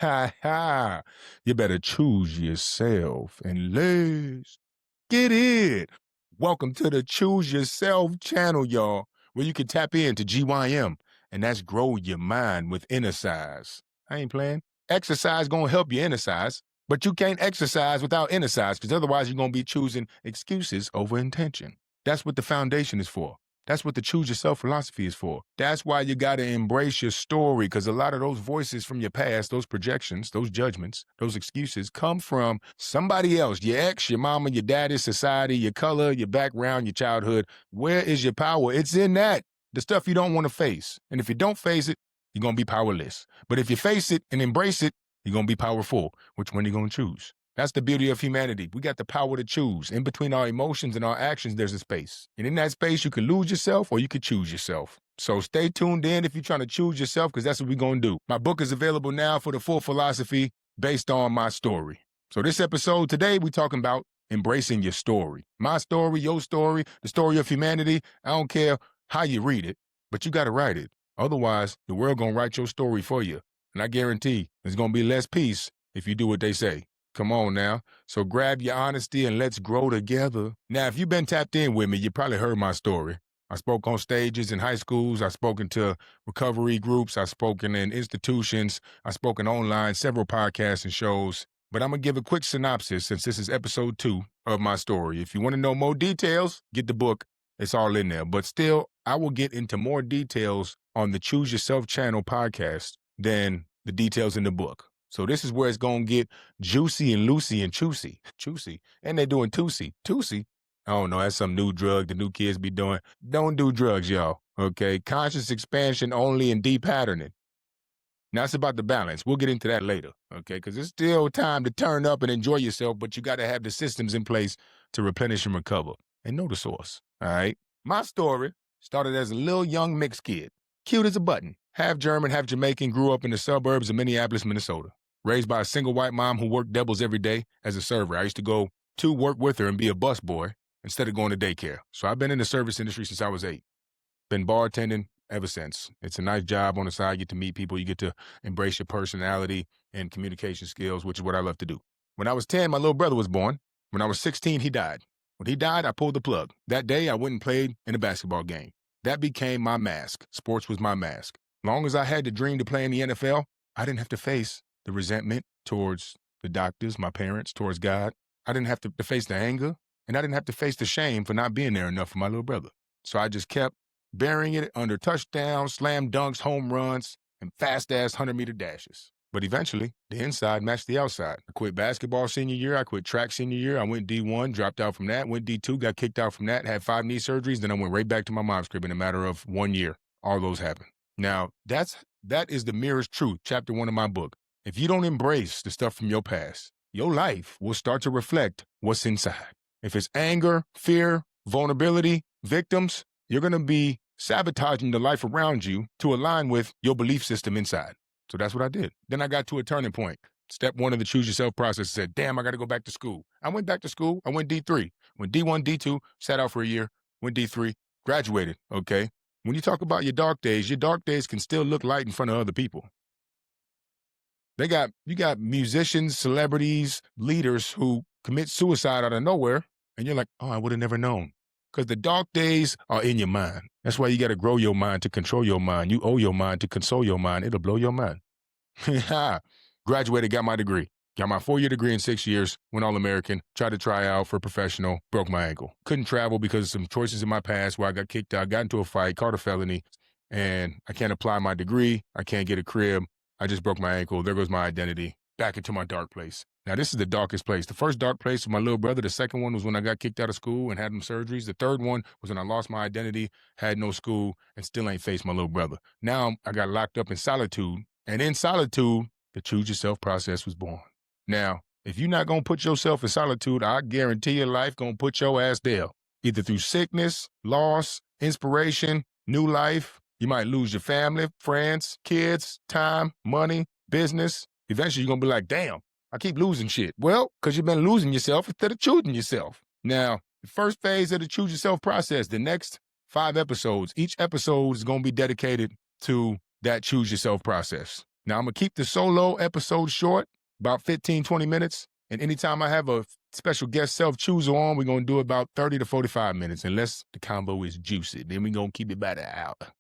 Ha ha. You better choose yourself and let's get it. Welcome to the Choose Yourself channel, y'all, where you can tap into GYM, and that's grow your mind with exercise. I ain't playing. Exercise gonna help you exercise, but you can't exercise without exercise because otherwise you're gonna be choosing excuses over intention. That's what the foundation is for. That's what the Choose Yourself philosophy is for. That's why you got to embrace your story, because a lot of those voices from your past, those projections, those judgments, those excuses come from somebody else, your ex, your mama, your daddy, society, your color, your background, your childhood. Where is your power? It's in that. The stuff you don't want to face. And if you don't face it, you're going to be powerless. But if you face it and embrace it, you're going to be powerful. Which one are you going to choose? That's the beauty of humanity. We got the power to choose. In between our emotions and our actions, there's a space. And in that space, you can lose yourself or you can choose yourself. So stay tuned in if you're trying to choose yourself, because that's what we're going to do. My book is available now for the full philosophy based on my story. So this episode today, we're talking about embracing your story. My story, your story, the story of humanity. I don't care how you read it, but you got to write it. Otherwise, the world going to write your story for you. And I guarantee there's going to be less peace if you do what they say. Come on now. So grab your honesty and let's grow together. Now, if you've been tapped in with me, you probably heard my story. I spoke on stages in high schools. I've spoken to recovery groups. I've spoken in institutions. I've spoken online, several podcasts and shows. But I'm going to give a quick synopsis since this is episode 2 of my story. If you want to know more details, get the book. It's all in there. But still, I will get into more details on the Choose Yourself channel podcast than the details in the book. So this is where it's going to get juicy and loosey and choosy. And they're doing toosy. I don't know. That's some new drug the new kids be doing. Don't do drugs, y'all. Okay. Conscious expansion only and de-patterning. Now it's about the balance. We'll get into that later. Okay. Because it's still time to turn up and enjoy yourself, but you got to have the systems in place to replenish and recover and know the source. All right. My story started as a little young mixed kid. Cute as a button. Half German, half Jamaican, grew up in the suburbs of Minneapolis, Minnesota. Raised by a single white mom who worked doubles every day as a server. I used to go to work with her and be a busboy instead of going to daycare. So I've been in the service industry since I was 8. Been bartending ever since. It's a nice job on the side. You get to meet people. You get to embrace your personality and communication skills, which is what I love to do. When I was 10, my little brother was born. When I was 16, he died. When he died, I pulled the plug. That day, I went and played in a basketball game. That became my mask. Sports was my mask. Long as I had the dream to play in the NFL, I didn't have to face the resentment towards the doctors, my parents, towards God. I didn't have to face the anger, and I didn't have to face the shame for not being there enough for my little brother. So I just kept burying it under touchdowns, slam dunks, home runs, and fast-ass 100-meter dashes. But eventually, the inside matched the outside. I quit basketball senior year. I quit track senior year. I went D1, dropped out from that, went D2, got kicked out from that, had 5 knee surgeries. Then I went right back to my mom's crib in a matter of 1 year. All those happened. Now, that is the merest truth, chapter 1 of my book. If you don't embrace the stuff from your past, your life will start to reflect what's inside. If it's anger, fear, vulnerability, victims, you're going to be sabotaging the life around you to align with your belief system inside. So that's what I did. Then I got to a turning point. Step 1 of the Choose Yourself process said, damn, I got to go back to school. I went back to school. I went D3. Went D1, D2, sat out for a year, went D3, graduated, okay? When you talk about your dark days can still look light in front of other people. You got musicians, celebrities, leaders who commit suicide out of nowhere, and you're like, oh, I would have never known. Because the dark days are in your mind. That's why you got to grow your mind to control your mind. You owe your mind to console your mind. It'll blow your mind. Graduated, got my degree. Got my 4-year degree in 6 years, went All-American, tried to try out for professional, broke my ankle. Couldn't travel because of some choices in my past where I got kicked out, got into a fight, caught a felony, and I can't apply my degree. I can't get a crib. I just broke my ankle. There goes my identity. Back into my dark place. Now, this is the darkest place. The first dark place was my little brother. The second one was when I got kicked out of school and had them surgeries. The third one was when I lost my identity, had no school, and still ain't faced my little brother. Now, I got locked up in solitude. And in solitude, the Choose Yourself process was born. Now, if you're not going to put yourself in solitude, I guarantee your life going to put your ass there. Either through sickness, loss, inspiration, new life. You might lose your family, friends, kids, time, money, business. Eventually, you're going to be like, damn, I keep losing shit. Well, because you've been losing yourself instead of choosing yourself. Now, the first phase of the Choose Yourself process, the next 5 episodes, each episode is going to be dedicated to that Choose Yourself process. Now, I'm going to keep the solo episode short, about 15, 20 minutes. And anytime I have a special guest self-chooser on, we're going to do about 30 to 45 minutes, unless the combo is juicy. Then we're going to keep it by the hour. All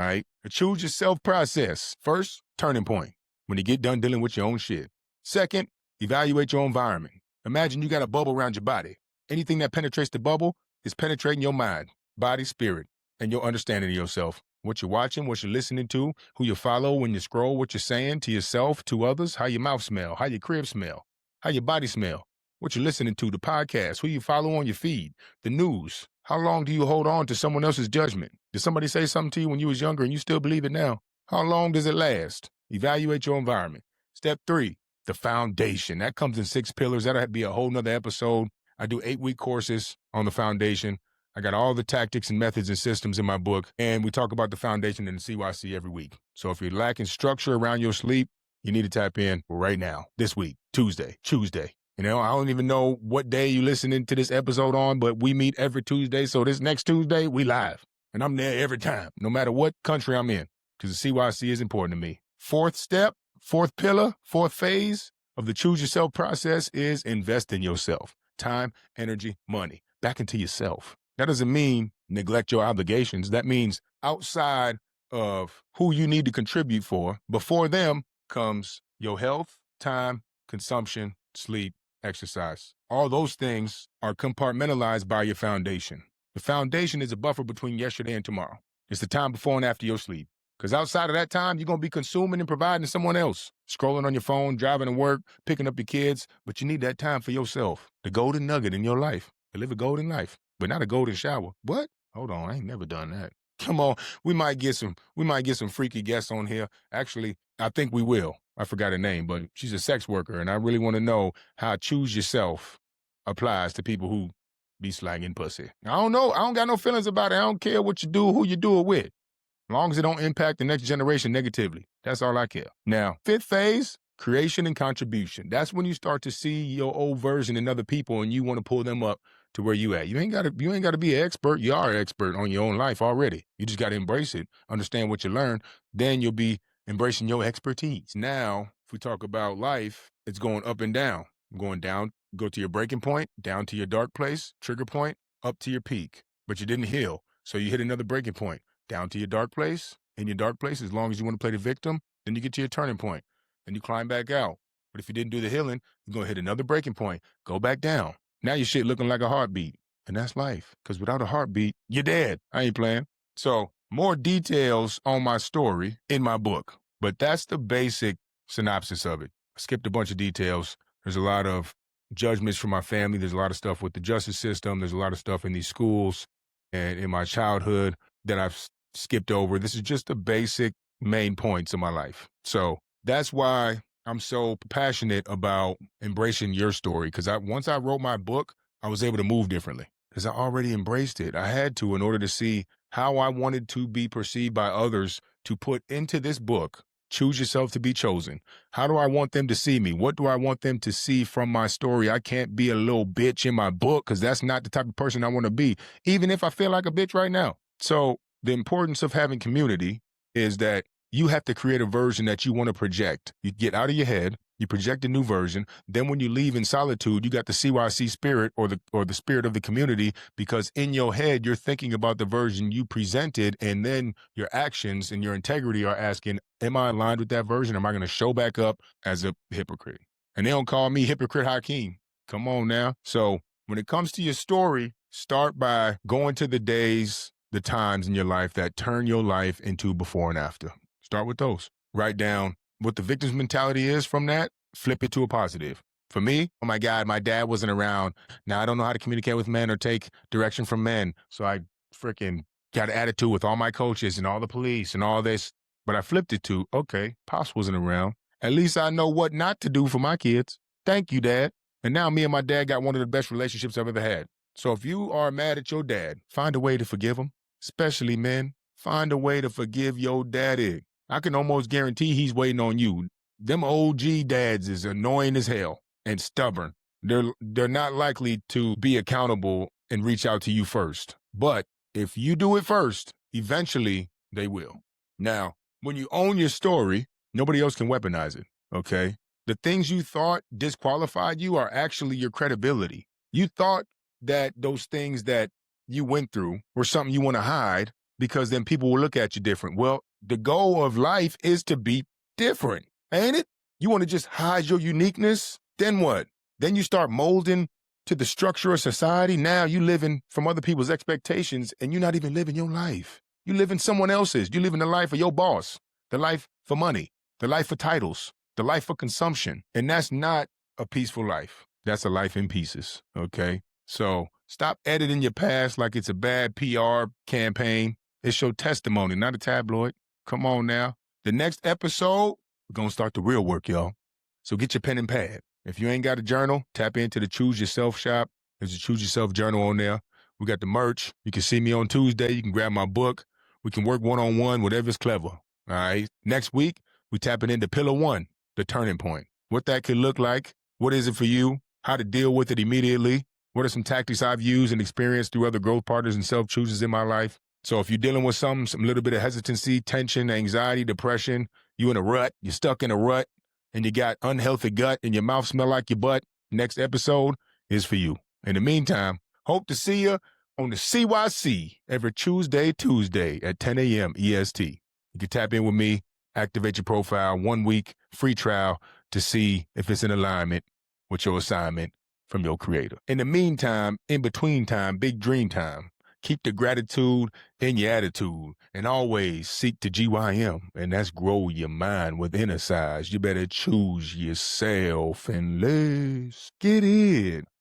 right? The choose yourself process. First, turning point, when you get done dealing with your own shit. Second, evaluate your environment. Imagine you got a bubble around your body. Anything that penetrates the bubble is penetrating your mind, body, spirit, and your understanding of yourself. What you're watching, what you're listening to, who you follow when you scroll, what you're saying to yourself, to others, how your mouth smell, how your crib smell, how your body smell, what you're listening to, the podcast, who you follow on your feed, the news. How long do you hold on to someone else's judgment? Did somebody say something to you when you was younger and you still believe it now? How long does it last? Evaluate your environment. Step 3, the foundation. That comes in 6 pillars. That'll be a whole nother episode. I do 8-week courses on the foundation. I got all the tactics and methods and systems in my book, and we talk about the foundation in the CYC every week. So if you're lacking structure around your sleep, you need to tap in right now, this week, Tuesday. You know, I don't even know what day you're listening to this episode on, but we meet every Tuesday. So this next Tuesday, we live. And I'm there every time, no matter what country I'm in, because the CYC is important to me. 4th step, 4th pillar, 4th phase of the choose yourself process is invest in yourself. Time, energy, money, back into yourself. That doesn't mean neglect your obligations. That means outside of who you need to contribute for, before them comes your health, time, consumption, sleep, exercise. All those things are compartmentalized by your foundation. The foundation is a buffer between yesterday and tomorrow. It's the time before and after your sleep. Because outside of that time, you're going to be consuming and providing to someone else. Scrolling on your phone, driving to work, picking up your kids. But you need that time for yourself. The golden nugget in your life. To live a golden life, but not a golden shower. What? Hold on, I ain't never done that. Come on, we might get some freaky guests on here. Actually, I think we will. I forgot her name, but she's a sex worker, and I really want to know how choose yourself applies to people who be slanging pussy. I don't know. I don't got no feelings about it. I don't care what you do, who you do it with. As long as it don't impact the next generation negatively. That's all I care. Now, 5th phase, creation and contribution. That's when you start to see your old version in other people and you want to pull them up to where you at. You ain't got to be an expert. You are an expert on your own life already. You just got to embrace it, understand what you learn. Then you'll be embracing your expertise. Now, if we talk about life, it's going up and down. Going down, go to your breaking point, down to your dark place, trigger point, up to your peak. But you didn't heal. So you hit another breaking point, down to your dark place. In your dark place, as long as you want to play the victim, then you get to your turning point. Then you climb back out. But if you didn't do the healing, you're going to hit another breaking point, go back down. Now your shit looking like a heartbeat. And that's life. Because without a heartbeat, you're dead. I ain't playing. So more details on my story in my book. But that's the basic synopsis of it. I skipped a bunch of details. There's a lot of judgments from my family. There's a lot of stuff with the justice system. There's a lot of stuff in these schools and in my childhood that I've skipped over. This is just the basic main points of my life. So that's why I'm so passionate about embracing your story, because once I wrote my book, I was able to move differently because I already embraced it. I had to in order to see how I wanted to be perceived by others to put into this book, Choose Yourself to Be Chosen. How do I want them to see me? What do I want them to see from my story? I can't be a little bitch in my book because that's not the type of person I want to be, even if I feel like a bitch right now. So the importance of having community is that you have to create a version that you want to project. You get out of your head, you project a new version. Then when you leave in solitude, you got the CYC spirit or the spirit of the community, because in your head, you're thinking about the version you presented, and then your actions and your integrity are asking, am I aligned with that version? Am I going to show back up as a hypocrite? And they don't call me Hypocrite Hakeem. Come on now. So when it comes to your story, start by going to the days, the times in your life that turn your life into before and after. Start with those. Write down what the victim's mentality is from that. Flip it to a positive. For me, oh my God, my dad wasn't around. Now I don't know how to communicate with men or take direction from men. So I freaking got an attitude with all my coaches and all the police and all this. But I flipped it to, okay, Pops wasn't around. At least I know what not to do for my kids. Thank you, Dad. And now me and my dad got one of the best relationships I've ever had. So if you are mad at your dad, find a way to forgive him. Especially men, find a way to forgive your daddy. I can almost guarantee he's waiting on you. Them OG dads is annoying as hell and stubborn. They're not likely to be accountable and reach out to you first. But if you do it first, eventually they will. Now, when you own your story, Nobody else can weaponize it, okay? The things you thought disqualified you are actually your credibility. You thought that those things that you went through were something you want to hide because then people will look at you different. Well, the goal of life is to be different, ain't it? You want to just hide your uniqueness? Then what? Then you start molding to the structure of society. Now you living from other people's expectations and you're not even living your life. You live in someone else's. You live in the life of your boss, the life for money, the life for titles, the life for consumption. And that's not a peaceful life. That's a life in pieces, okay? So stop editing your past like it's a bad PR campaign. It's your testimony, not a tabloid. Come on now. The next episode, we're going to start the real work, y'all. So get your pen and pad. If you ain't got a journal, tap into the Choose Yourself shop. There's a Choose Yourself journal on there. We got the merch. You can see me on Tuesday. You can grab my book. We can work one-on-one, whatever's clever. All right. Next week, we tapping into Pillar 1, the turning point. What that could look like. What is it for you? How to deal with it immediately. What are some tactics I've used and experienced through other growth partners and self-chooses in my life? So if you're dealing with some little bit of hesitancy, tension, anxiety, depression, you in a rut, you're stuck in a rut, and you got unhealthy gut and your mouth smell like your butt, next episode is for you. In the meantime, hope to see you on the CYC every Tuesday at 10 a.m. EST. You can tap in with me, activate your profile, 1 week free trial to see if it's in alignment with your assignment from your creator. In the meantime, in between time, big dream time. Keep the gratitude in your attitude and always seek to GYM, and that's grow your mind with inner size. You better choose yourself and let's get it.